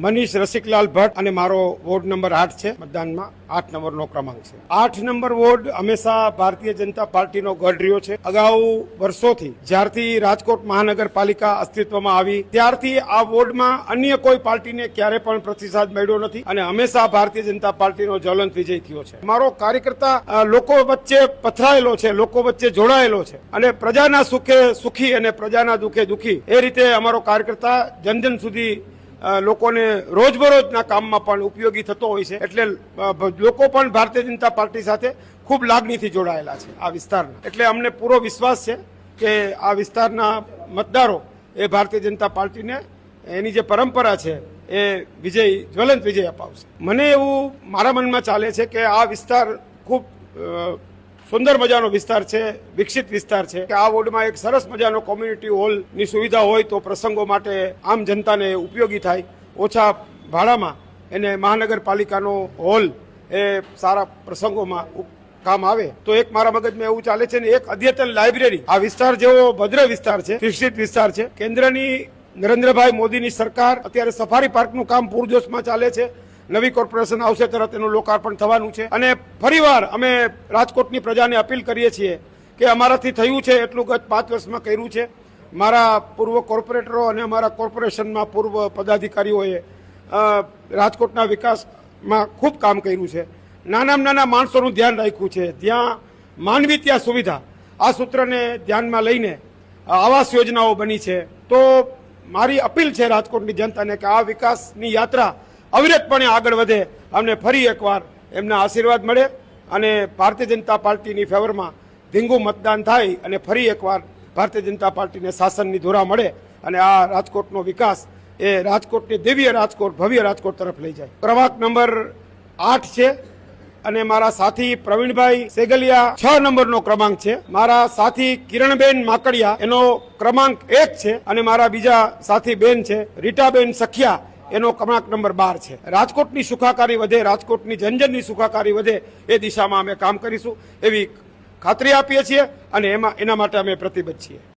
મનીષ રસિકલાલ ભટ્ટ અને મારો ward number 8 છે. મતદાનમાં 8 નંબરનો ક્રમાંક છે. 8 નંબર વોર્ડ હંમેશા ભારતીય જનતા પાર્ટીનો ગઢ રહ્યો છે. અગાઉ વર્ષોથી જ્યારથી રાજકોટ મહાનગરપાલિકા અસ્તિત્વમાં આવી ત્યારથી આ વોર્ડમાં અન્ય કોઈ પાર્ટીને ક્યારે પણ પ્રતિસાદ મળ્યો નથી અને હંમેશા ભારતીય જનતા પાર્ટીનો જ્વલંત વિજય થયો છે. મારો કાર્યકર્તા લોકો વચ્ચે પથરાયેલો છે, લોકો વચ્ચે જોડાયેલો છે અને પ્રજાના સુખે સુખી અને પ્રજાના દુઃખે દુઃખી એ રીતે અમારો કાર્યકર્તા જન સુધી લોકોને રોજબરોજના કામમાં પણ ઉપયોગી થતો હોય છે. એટલે લોકો પણ ભારતીય જનતા પાર્ટી સાથે ખૂબ લાગણીથી જોડાયેલા છે આ વિસ્તારના. એટલે અમને પૂરો વિશ્વાસ છે કે આ વિસ્તારના મતદારો એ ભારતીય જનતા પાર્ટીને એની જે પરંપરા છે એ જ્વલંત વિજય અપાવશે. મને એવું મારા મનમાં ચાલે છે કે આ વિસ્તાર ખૂબ સુંદર મજાનો વિસ્તાર છે, વિકસિત વિસ્તાર છે કે આ વોર્ડમાં એક સરસ મજાનો કોમ્યુનિટી હોલની સુવિધા હોય તો પ્રસંગો માટે આમ જનતાને ઉપયોગી થાય. ઓછા ભાડામાં એને મહાનગરપાલિકાનો હોલ એ સારા પ્રસંગોમાં કામ આવે તો એક મારા મગજમાં એવું ચાલે છે ને એક અદ્યતન લાઇબ્રેરી આ વિસ્તાર જેવો ભદ્ર વિસ્તાર છે, વિકસિત વિસ્તાર છે. કેન્દ્રની નરેન્દ્રભાઈ મોદીની સરકાર અત્યારે સફારી પાર્કનું કામ પૂરજોશમાં ચાલે છે. નવી કોર્પોરેશન આવશે તરત એનું લોકાર્પણ થવાનું છે અને ફરીવાર અમે રાજકોટની પ્રજાને અપીલ કરીએ છીએ કે અમારાથી થયું છે એટલું ગત 5 વર્ષમાં કર્યું છે. મારા પૂર્વ કોર્પોરેટરો અને અમારા કોર્પોરેશનમાં પૂર્વ પદાધિકારીઓએ રાજકોટના વિકાસમાં ખૂબ કામ કર્યું છે. નાનામાં નાના માણસોનું ધ્યાન રાખ્યું છે. જ્યાં માનવી ત્યાં સુવિધા આ સૂત્રને ધ્યાનમાં લઈને આવાસ યોજનાઓ બની છે. તો મારી અપીલ છે રાજકોટની જનતાને કે આ વિકાસની યાત્રા અવિરતપણે આગળ વધે, અમને ફરી એકવાર એમના આશીર્વાદ મળે અને ભારતીય જનતા પાર્ટીની ફેવરમાં ધીંગું મતદાન થાય અને ફરી એકવાર ભારતીય જનતા પાર્ટીને શાસનની ધોરા મળે અને આ રાજકોટનો વિકાસ એ રાજકોટને દિવ્ય રાજકોટ, ભવ્ય રાજકોટ તરફ લઈ જાય. ક્રમાંક નંબર 8 છે અને મારા સાથી પ્રવીણભાઈ સેગલિયા 6 નંબરનો ક્રમાંક છે. મારા સાથી કિરણબેન માકડિયા એનો ક્રમાંક 1 છે અને મારા બીજા સાથી બેન છે રીટાબેન સખિયા એનો ક્રમાંક નંબર 12 છે. રાજકોટની સુખાકારી વધે, રાજકોટની જનજનની સુખાકારી વધે એ દિશામાં અમે કામ કરીશું એવી ખાતરી આપીએ છીએ અને એના માટે અમે પ્રતિબદ્ધ છીએ.